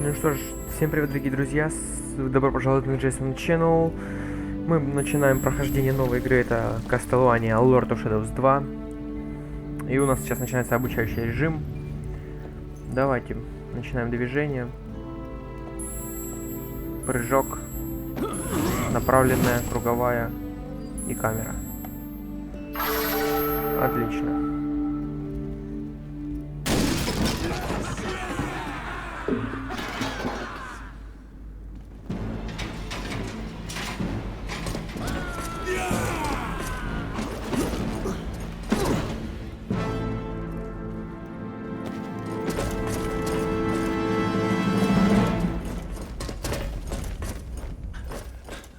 Ну что ж, всем привет, дорогие друзья, добро пожаловать на Джейсон Channel. Мы начинаем прохождение новой игры, это Castlevania Lord of Shadows 2. И у нас сейчас начинается обучающий режим. Давайте, начинаем движение. Прыжок, направленная, круговая и камера. Отлично.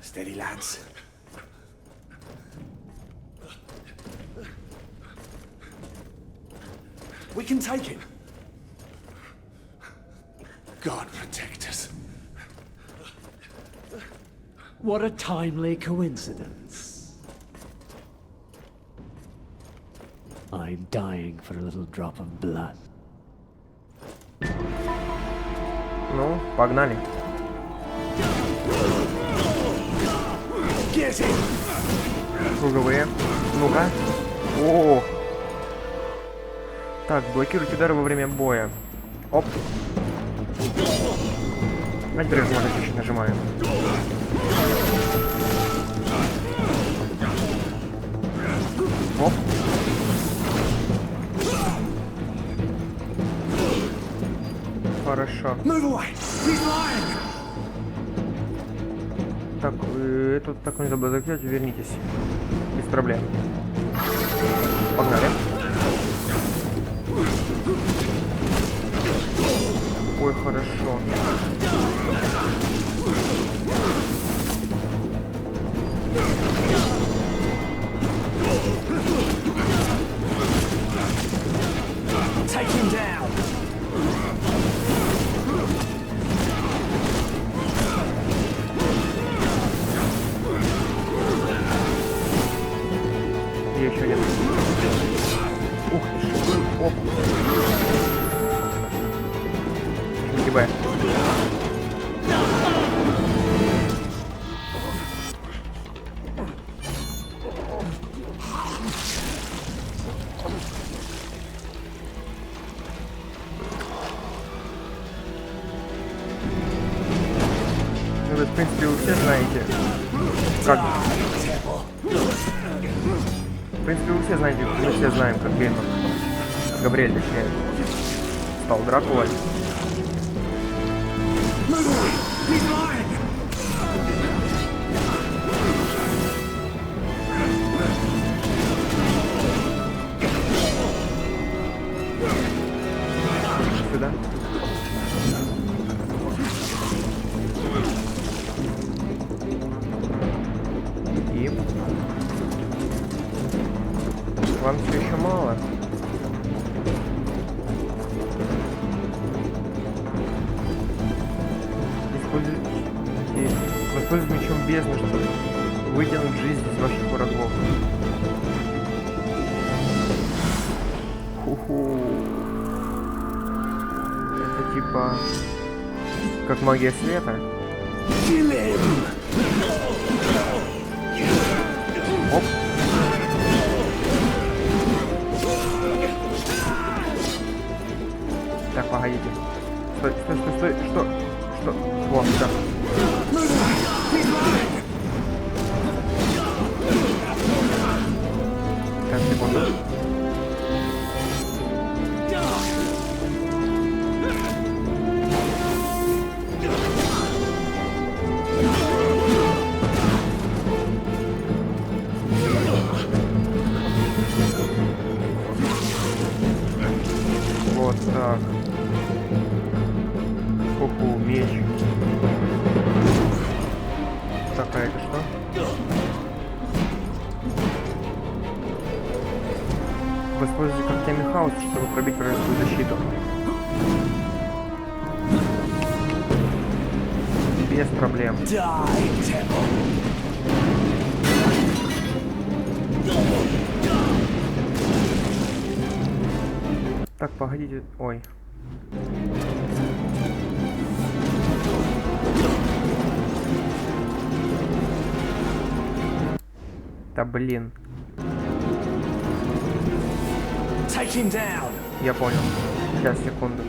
Steady, lads. We can take it. God protect us. What a timely coincidence. I'm dying for a little drop of blood. Ну, погнали. Круговые. Ну-ка. О! Так, блокируйте удары во время боя. Оп. А теперь чуть-чуть нажимаем. Оп. Хорошо. Так, тут так не забыл закрыть, вернитесь. Без проблем. Погнали. Ой, хорошо. Take him down. Еще один. Ух ты ж. Оп. Нагибай. Ну, в принципе, вы все знаете, как... В принципе, вы все знаете, мы все знаем, как Габриэль, точнее, стал Дракулой. Сюда. И... Вам все еще мало. Воспользуйтесь мечом бездны, чтобы вытянуть жизнь из ваших врагов. Ху-ху. Это типа... как магия света. Оп. Так, погодите. Стой, стой, стой, стой. Что? Что? Вот, да. Так, секунду. Вот так. Скуку, меч. Так, а это что? Воспользуйтесь когтями хаоса, чтобы пробить вражескую защиту. Без проблем. Так, погодите. Ой. Да блин. Take him down. Я понял. Сейчас, секунду.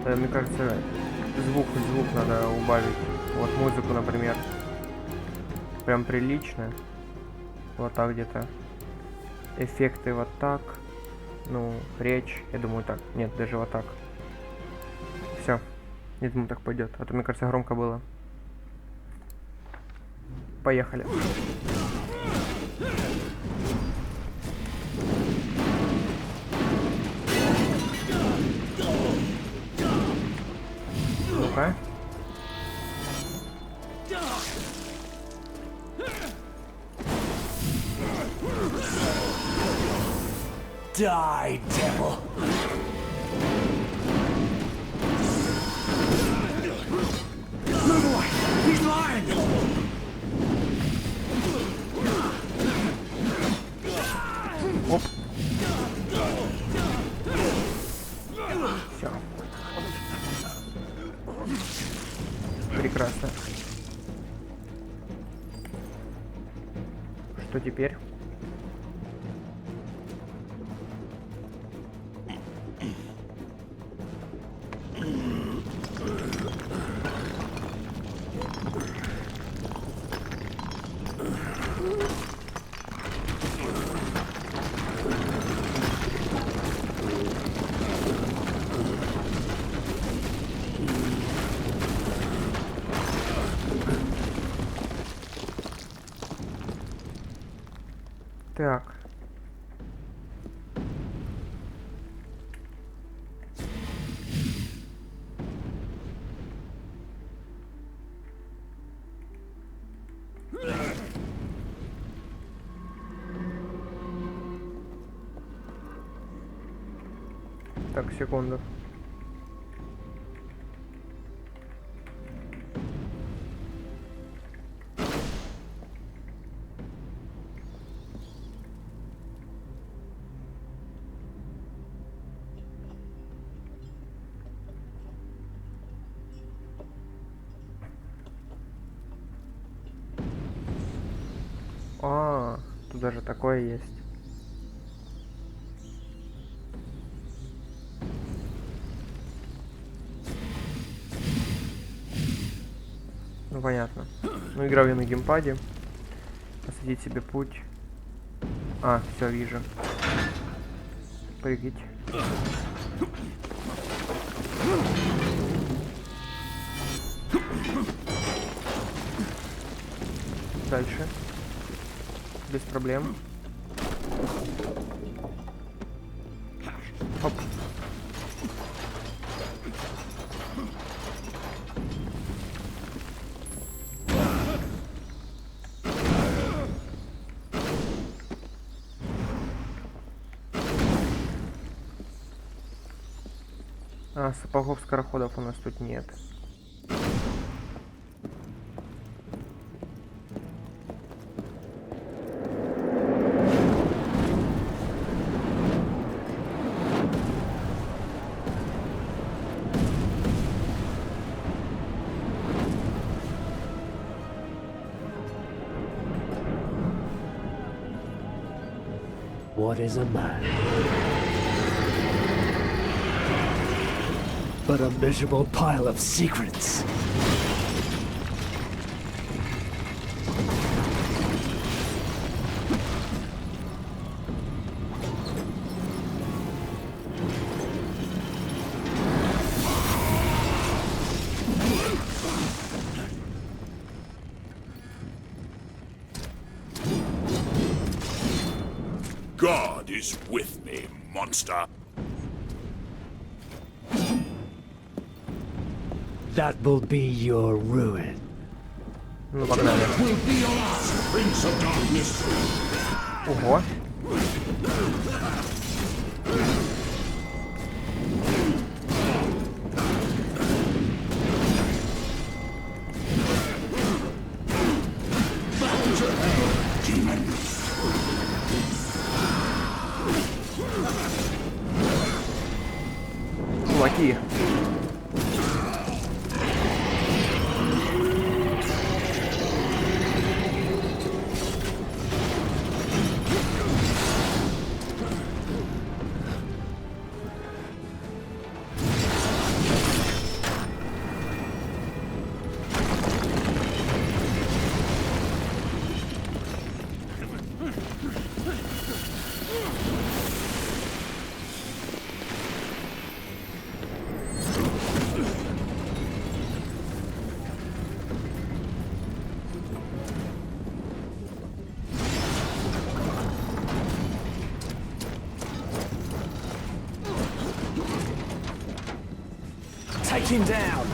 Мне кажется, звук надо убавить. Вот музыку, например. Прям прилично. Вот так где-то. Эффекты вот так. Ну, речь. Я думаю так. Нет, даже вот так. Все. Я думаю, так пойдет. А то, мне кажется, громко было. Поехали. Ну-ка. Die, devil. Move away. He's lying. Оп. Все. Прекрасно. Что теперь? Так. Так, секунду. А, тут даже такое есть. Ну понятно. Ну играю я на геймпаде. Посадить себе путь. А, все, вижу. Прыгать. Дальше. Без проблем. Оп. А, сапогов-скороходов у нас тут нет. What is a man? But a miserable pile of secrets. God is with me, monster. That will be your ruin. Ну, погнали. Will be your last, Prince of Darkness. Ого. Кулаки. Take him down.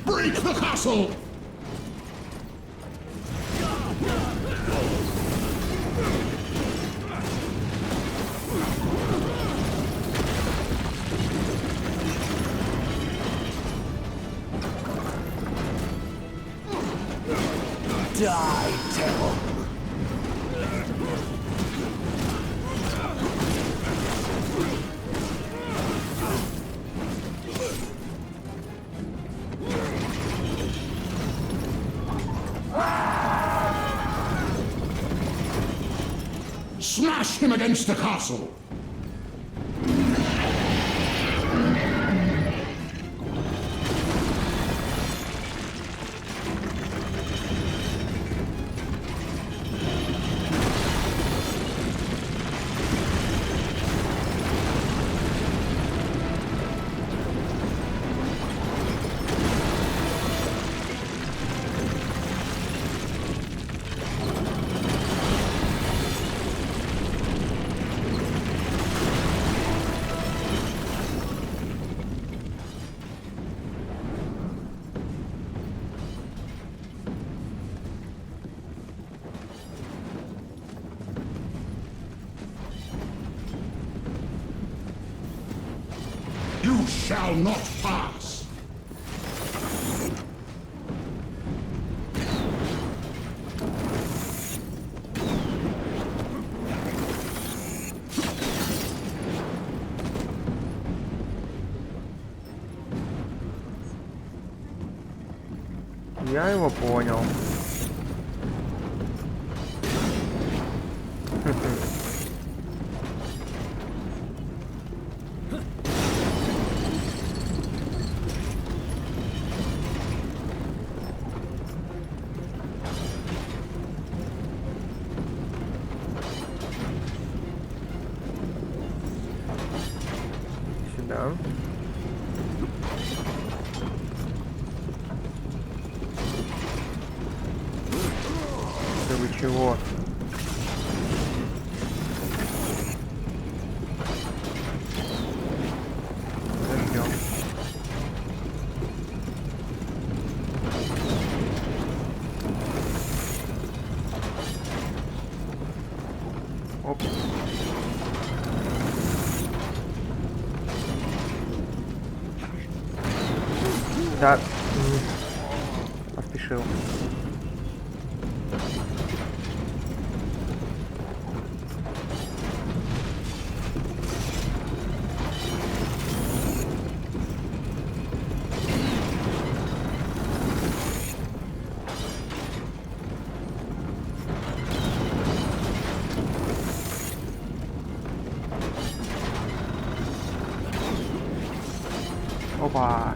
Break the castle! Die, devil. Smash him against the castle! You shall not pass! Я его понял. Сюда. Да вы чего? Подождем. Оп. Да. Поспешил. Опа.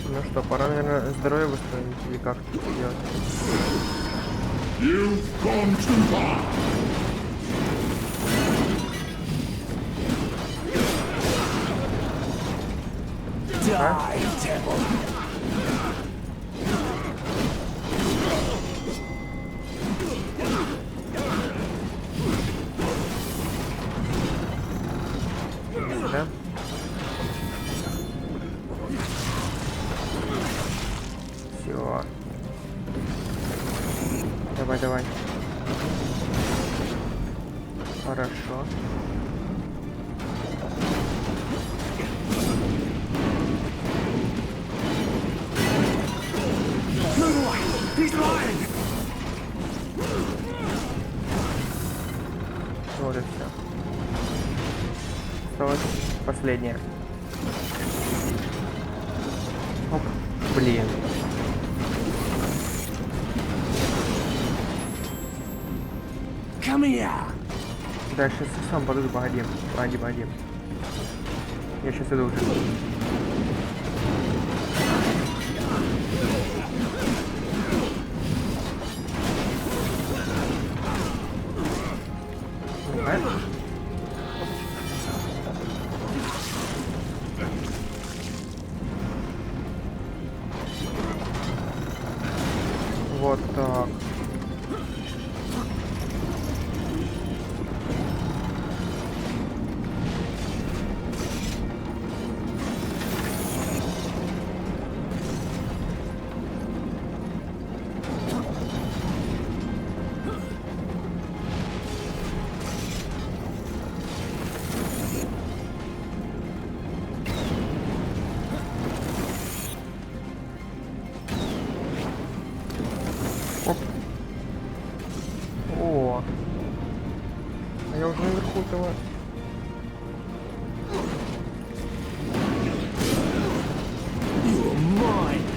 Ну что, пора, наверное, здоровье восстановить или как это делать? You've gone too far! Die, devil. Да? Все. Давай, давай. Хорошо. Move away. He's lying. Вот и все. Осталось последнее. Оп. Блин. Come here. Дальше сам подойду, погоди. Погоди. Я сейчас иду уже. Вот так. О, а я уже наверху этого. You're mine.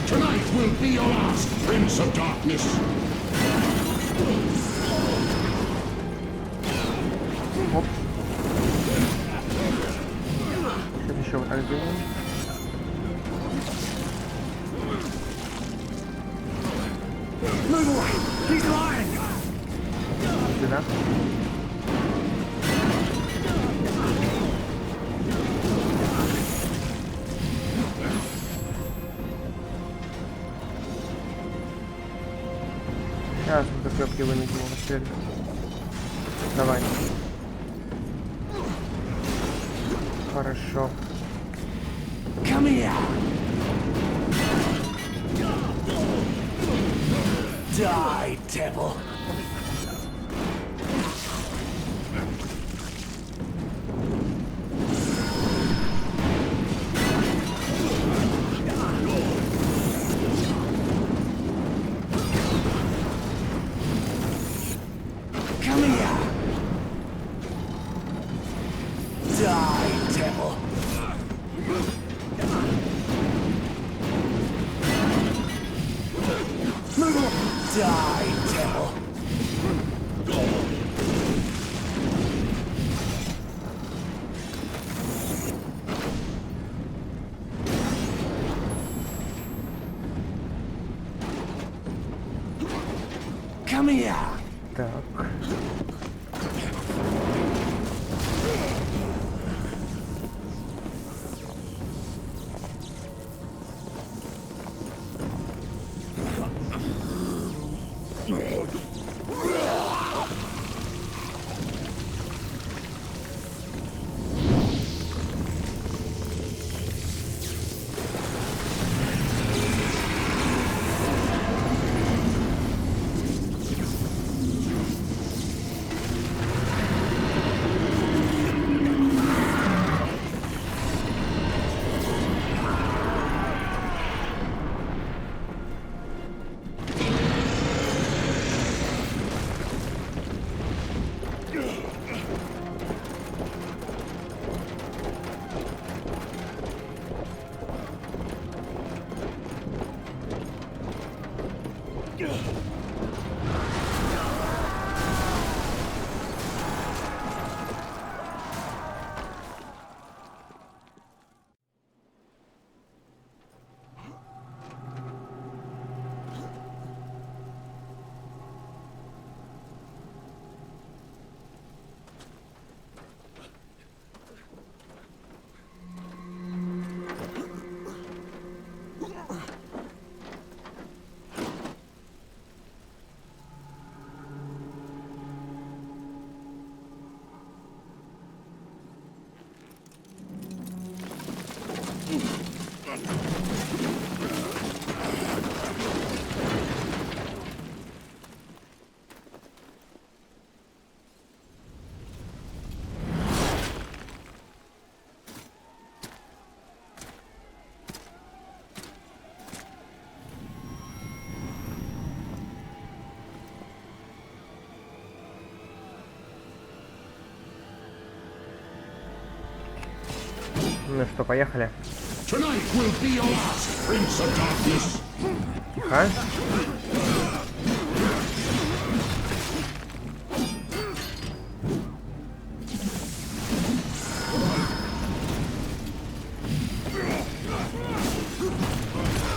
Tonight will be your last, Prince of Darkness. Оп. Сейчас еще вот так сделаем. Move away. He's lying. Сюда. Сейчас мы заклепки вынудим его вперед. Давай. Хорошо. Come here. Die, devil. Come here. Die, devil. Move on. Die, devil. Come here. Так. Ну что, поехали. Tonight will be your last, Prince of Darkness. Тихо.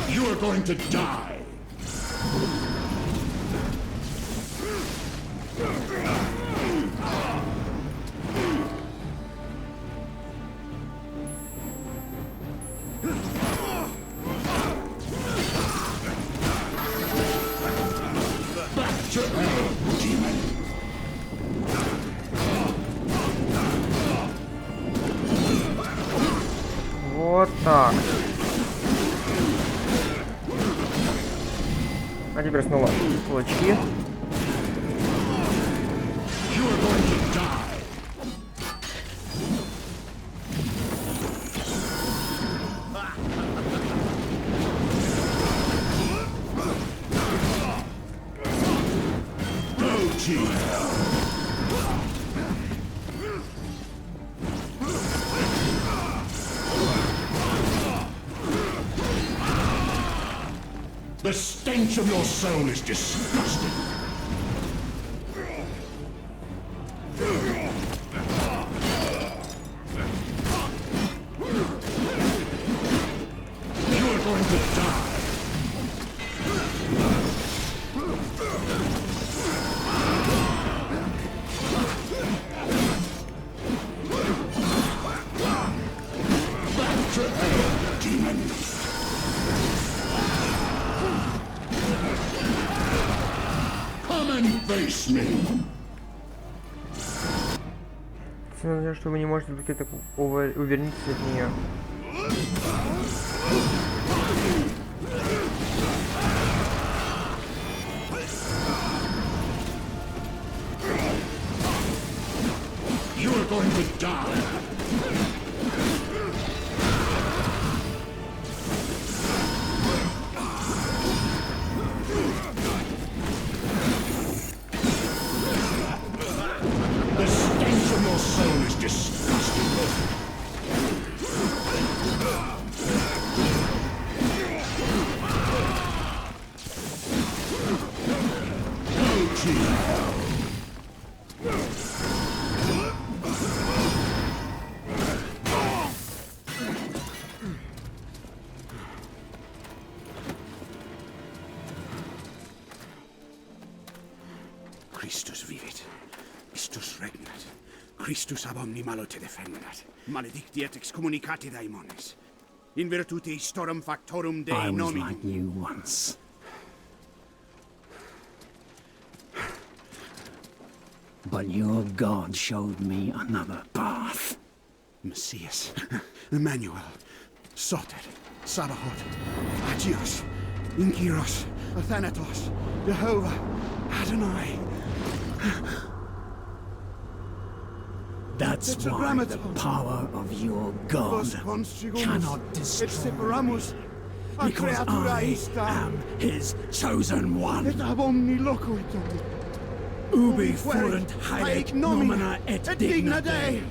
You are going to die. to hell, demon! Вот так. А теперь снова кулачки. You are going to die! The stench of your soul is disgusting. You are going to die. Back to hell, demon. Face me. Надеюсь, что вы не можете быть так увернитесь от нее. You are going to die. Christus vivit, Christus regnat, Christus ab omni malo te defendat, maledictiet excommunicati daemones, in virtute historum factorum Dei I was nominum. like you once. But your God showed me another path. Messias, Emmanuel, Soter, Sabaoth, Agios, Inkyros, Athanatos, Jehovah, Adonai. That's why the power of your God cannot destroy me, because I am his chosen one. Ubi fuerunt haec nomina et digna Dei,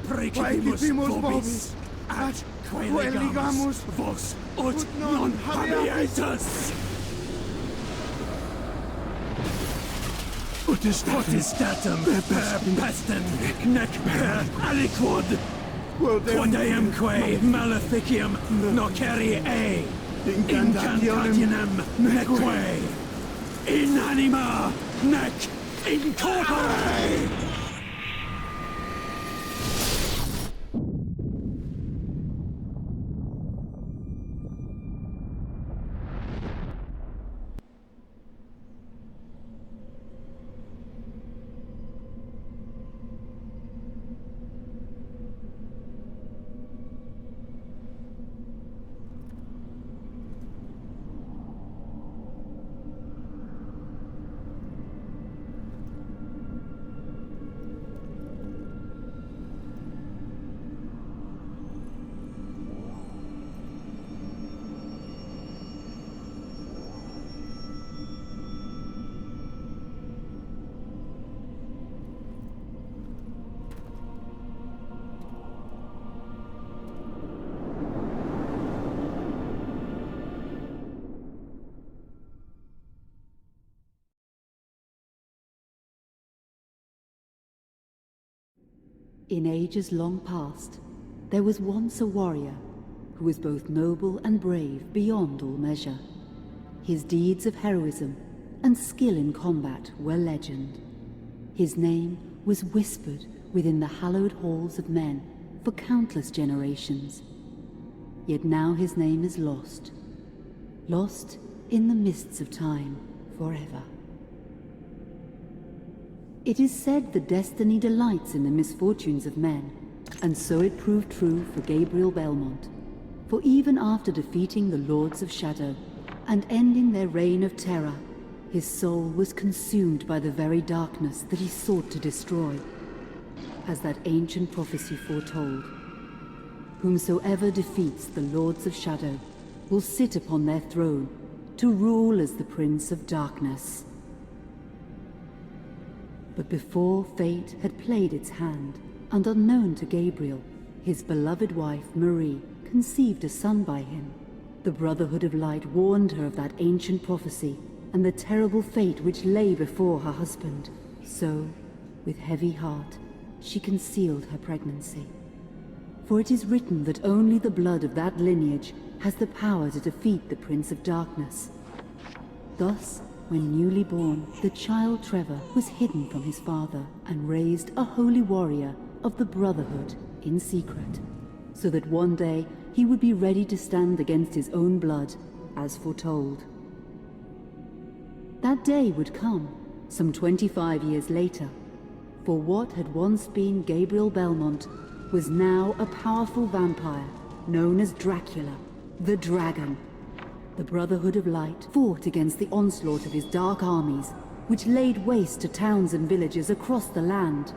praecipimus vobis, at quae legamus vos ut non habietus. Potestatem per pestem, nec per aliquod, quod eamque maleficium nocere e, incantationem neque, in anima nec in corpore. In ages long past, there was once a warrior who was both noble and brave beyond all measure. His deeds of heroism and skill in combat were legend. His name was whispered within the hallowed halls of men for countless generations. Yet now his name is lost. Lost in the mists of time forever. It is said that destiny delights in the misfortunes of men, and so it proved true for Gabriel Belmont. For even after defeating the Lords of Shadow and ending their reign of terror, his soul was consumed by the very darkness that he sought to destroy. As that ancient prophecy foretold, whomsoever defeats the Lords of Shadow will sit upon their throne to rule as the Prince of Darkness. But before fate had played its hand, and unknown to Gabriel, his beloved wife Marie conceived a son by him. The Brotherhood of Light warned her of that ancient prophecy and the terrible fate which lay before her husband. So, with heavy heart, she concealed her pregnancy. For it is written that only the blood of that lineage has the power to defeat the Prince of Darkness. Thus, when newly born, the child Trevor was hidden from his father and raised a holy warrior of the Brotherhood in secret, so that one day he would be ready to stand against his own blood, as foretold. That day would come, some 25 years later, for what had once been Gabriel Belmont was now a powerful vampire known as Dracula, the Dragon. The Brotherhood of Light fought against the onslaught of his dark armies, which laid waste to towns and villages across the land,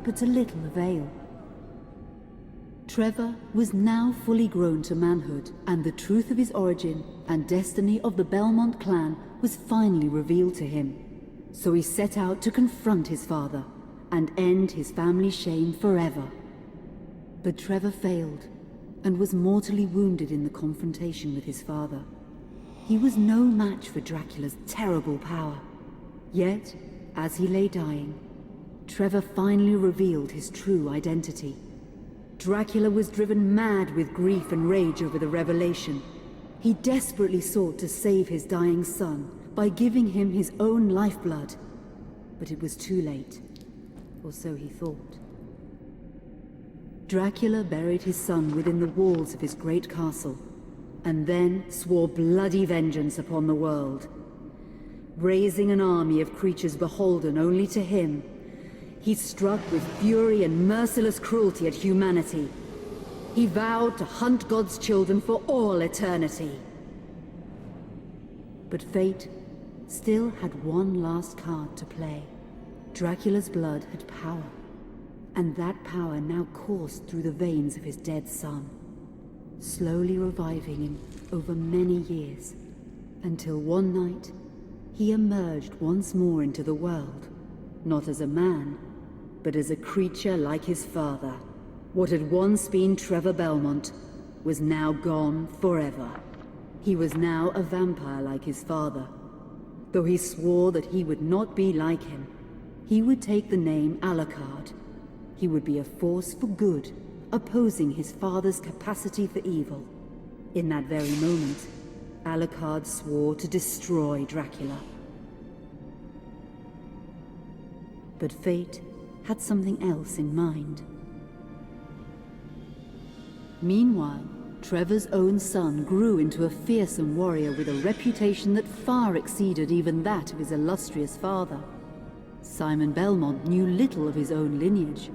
but to little avail. Trevor was now fully grown to manhood, and the truth of his origin and destiny of the Belmont clan was finally revealed to him. So he set out to confront his father and end his family's shame forever. But Trevor failed and was mortally wounded in the confrontation with his father. He was no match for Dracula's terrible power. Yet, as he lay dying, Trevor finally revealed his true identity. Dracula was driven mad with grief and rage over the revelation. He desperately sought to save his dying son by giving him his own lifeblood. But it was too late, or so he thought. Dracula buried his son within the walls of his great castle, and then swore bloody vengeance upon the world. Raising an army of creatures beholden only to him, he struck with fury and merciless cruelty at humanity. He vowed to hunt God's children for all eternity. But fate still had one last card to play. Dracula's blood had power, and that power now coursed through the veins of his dead son, slowly reviving him over many years, until one night he emerged once more into the world, not as a man, but as a creature like his father. What had once been Trevor Belmont was now gone forever. He was now a vampire like his father. Though he swore that he would not be like him, he would take the name Alucard. He would be a force for good, opposing his father's capacity for evil. In that very moment, Alucard swore to destroy Dracula. But fate had something else in mind. Meanwhile, Trevor's own son grew into a fearsome warrior with a reputation that far exceeded even that of his illustrious father. Simon Belmont knew little of his own lineage,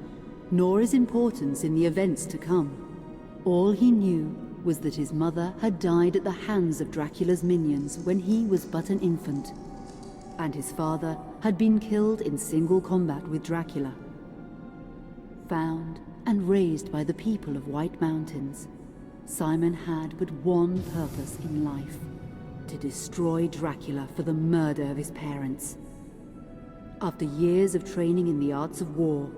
nor his importance in the events to come. All he knew was that his mother had died at the hands of Dracula's minions when he was but an infant, and his father had been killed in single combat with Dracula. Found and raised by the people of White Mountains, Simon had but one purpose in life: to destroy Dracula for the murder of his parents. After years of training in the arts of war,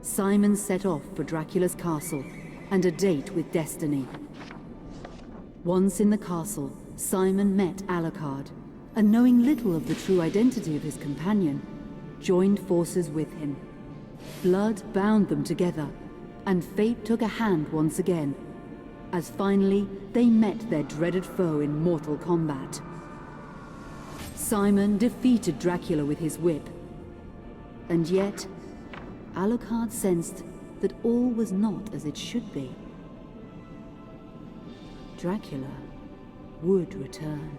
Simon set off for Dracula's castle and a date with destiny. Once in the castle, Simon met Alucard, and knowing little of the true identity of his companion, joined forces with him. Blood bound them together, and fate took a hand once again, as finally they met their dreaded foe in mortal combat. Simon defeated Dracula with his whip, and yet Alucard sensed that all was not as it should be. Dracula would return.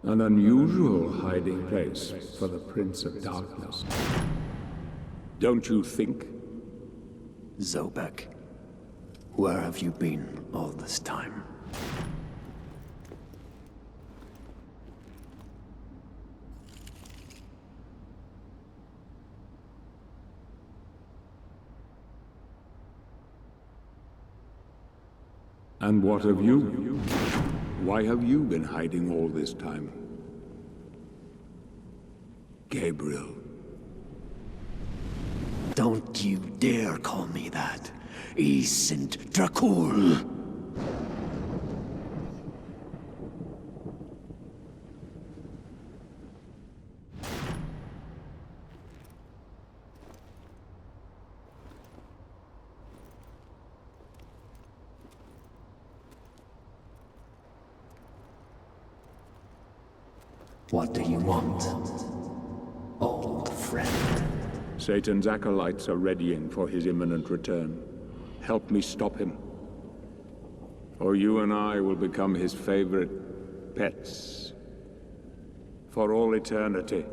An unusual hiding place for the Prince of Darkness. Don't you think? Zobek, where have you been all this time? And what of you? Why have you been hiding all this time? Gabriel. Don't you dare call me that. I sind Dracul. What do you want, old friend? Satan's acolytes are readying for his imminent return. Help me stop him. Or you and I will become his favorite pets. For all eternity.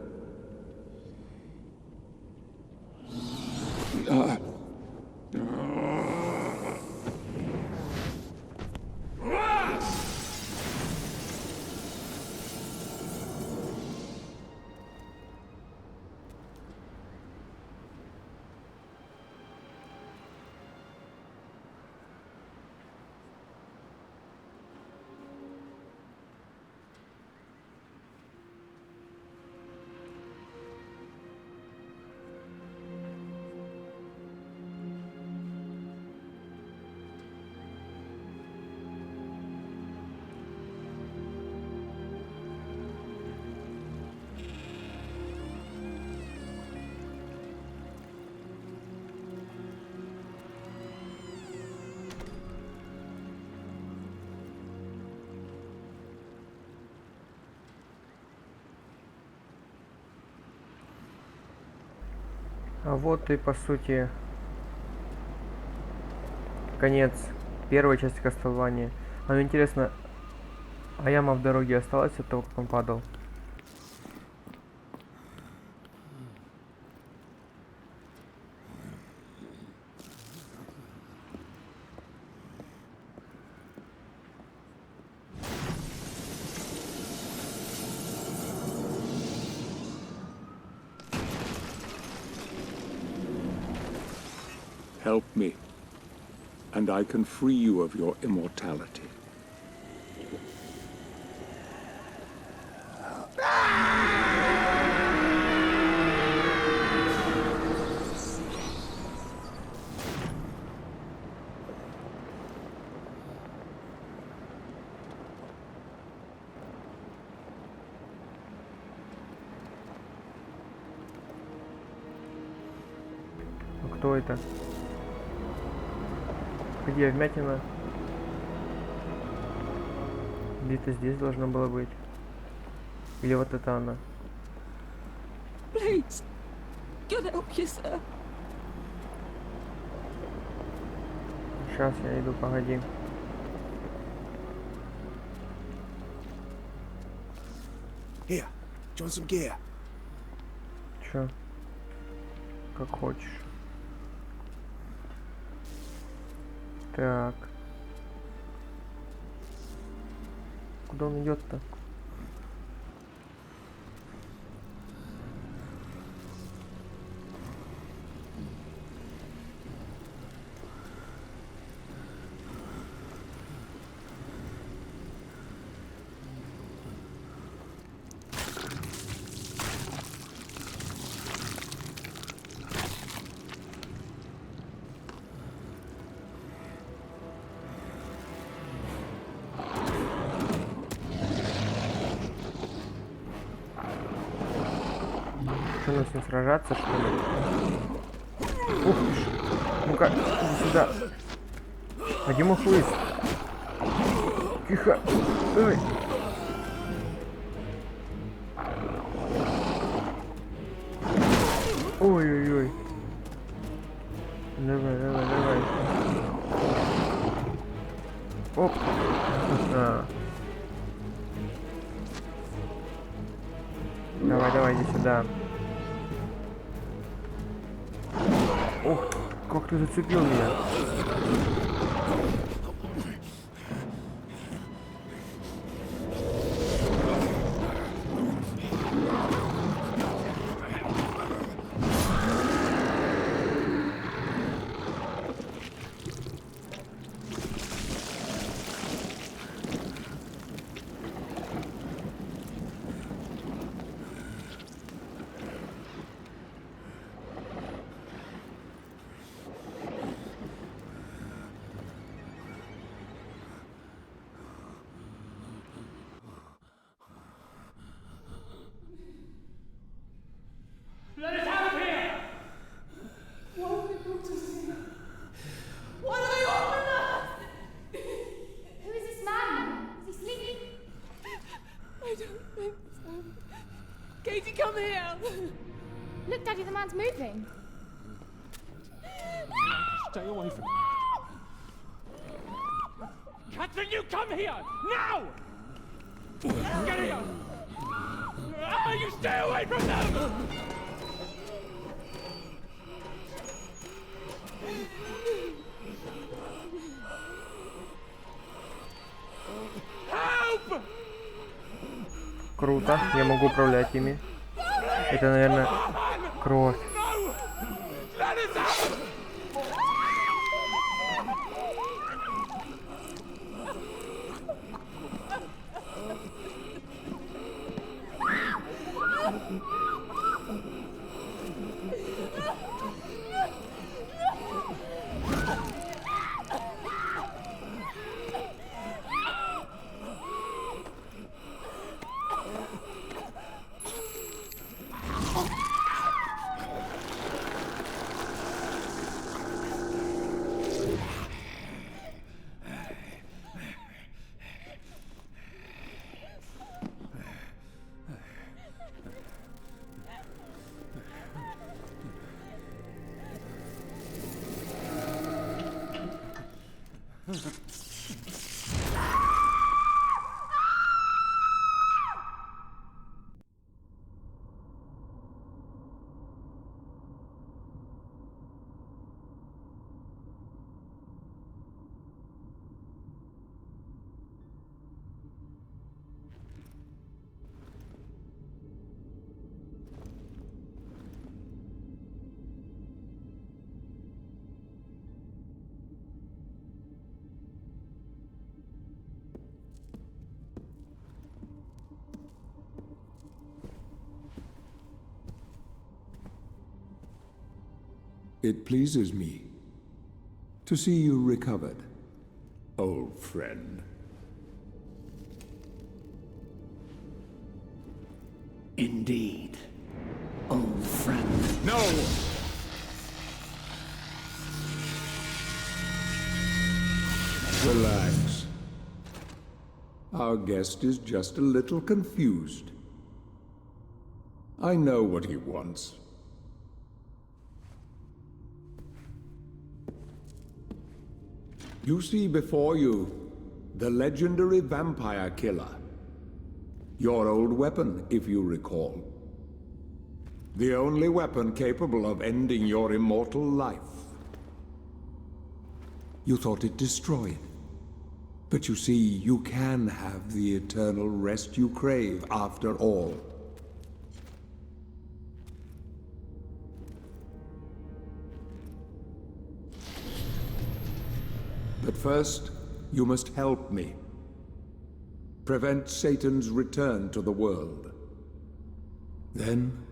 А вот и по сути конец первой части Castlevania. А мне интересно, а яма в дороге осталась от того, как он падал? Help me, and I can free you of your immortality. А кто это? Где вмятина? Где-то здесь должна была быть. Или вот это она? Please, God help you, sir. Сейчас я иду, погоди. Here, do you want some gear? Чё? Как хочешь. Так. Куда он идет-то? начну с ним сражаться, что ли? Ух ты ж. Ну-ка, иди сюда. А где мой хлыст? Тихо. Ой. Ой-ой-ой. Давай, давай, давай. Оп. Давай, давай, иди сюда. Ох, как ты зацепил меня. Let us out of here! What have they brought us here? What are they offering us? Who is this man? Is he sleeping? I don't think so. Katie, come here! Look, Daddy, the man's moving. Stay away from me. Catherine, you come here! Now! Get here! You stay away from them! Help! Круто, я могу управлять ими. Это, наверное, кровь. Let us out! It pleases me to see you recovered, old friend. Indeed, old friend. No! Relax. Our guest is just a little confused. I know what he wants. You see before you the legendary vampire killer. Your old weapon, if you recall. The only weapon capable of ending your immortal life. You thought it destroyed. But you see, you can have the eternal rest you crave after all. But first, you must help me. Prevent Satan's return to the world. Then,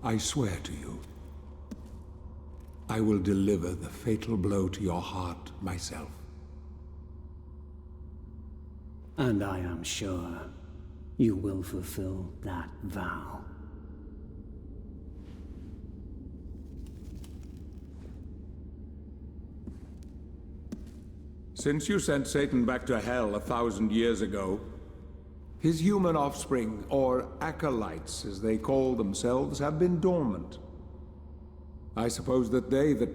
I swear to you, I will deliver the fatal blow to your heart myself. And I am sure you will fulfill that vow. Since you sent Satan back to hell 1,000 years ago, his human offspring, or acolytes as they call themselves, have been dormant. I suppose that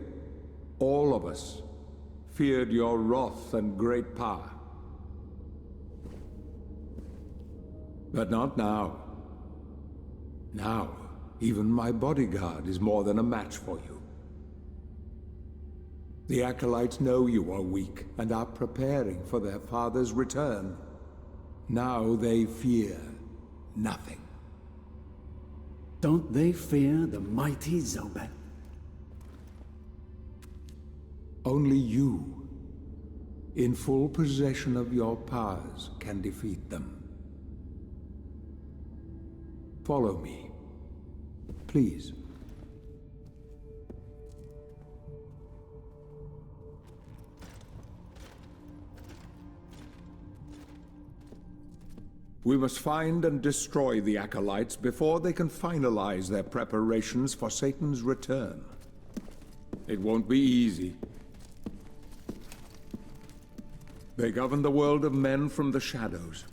all of us, feared your wrath and great power. But not now. Now, even my bodyguard is more than a match for you. The acolytes know you are weak and are preparing for their father's return. Now they fear nothing. Don't they fear the mighty Zobek? Only you, in full possession of your powers, can defeat them. Follow me, please. We must find and destroy the acolytes before they can finalize their preparations for Satan's return. It won't be easy. They govern the world of men from the shadows.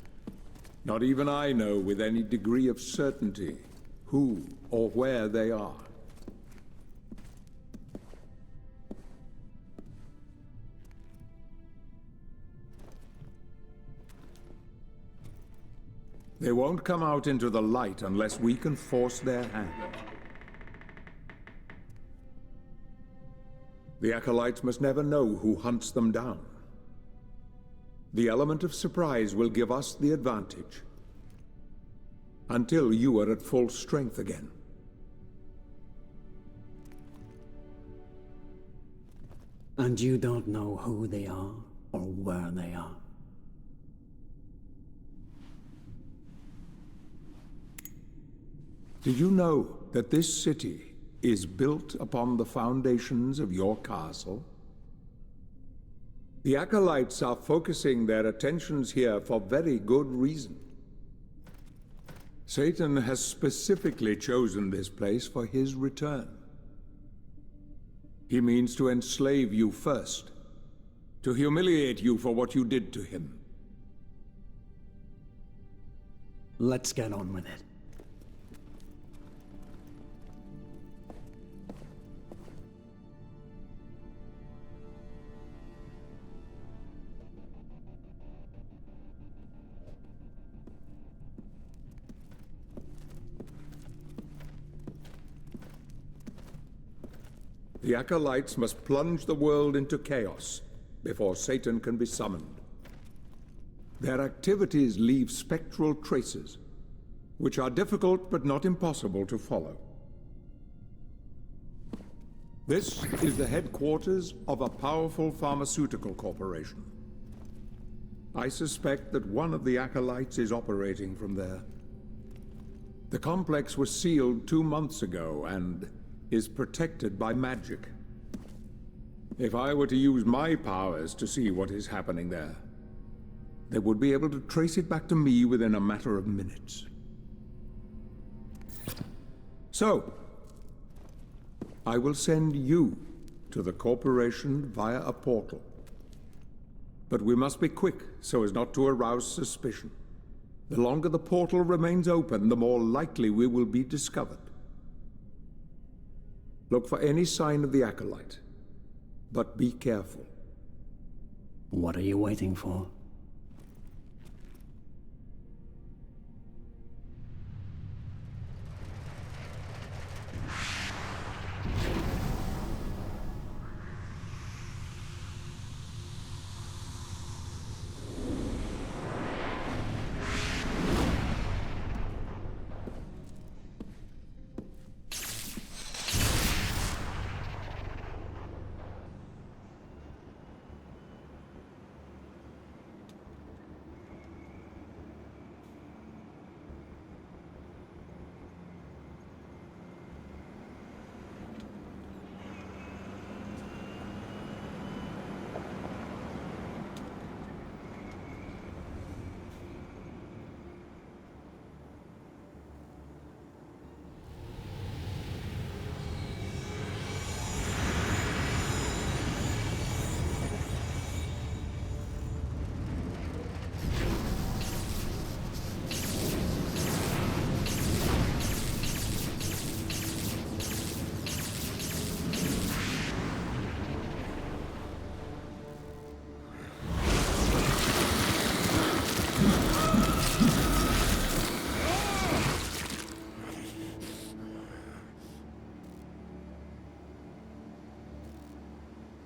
Not even I know with any degree of certainty who or where they are. They won't come out into the light unless we can force their hand. The acolytes must never know who hunts them down. The element of surprise will give us the advantage. Until you are at full strength again. And you don't know who they are or where they are. Did you know that this city is built upon the foundations of your castle? The acolytes are focusing their attentions here for very good reason. Satan has specifically chosen this place for his return. He means to enslave you first, to humiliate you for what you did to him. Let's get on with it. The acolytes must plunge the world into chaos before Satan can be summoned. Their activities leave spectral traces, which are difficult but not impossible to follow. This is the headquarters of a powerful pharmaceutical corporation. I suspect that one of the acolytes is operating from there. The complex was sealed 2 months ago and is protected by magic. If I were to use my powers to see what is happening there, they would be able to trace it back to me within a matter of minutes. So, I will send you to the corporation via a portal. But we must be quick so as not to arouse suspicion. The longer the portal remains open, the more likely we will be discovered. Look for any sign of the acolyte, but be careful. What are you waiting for?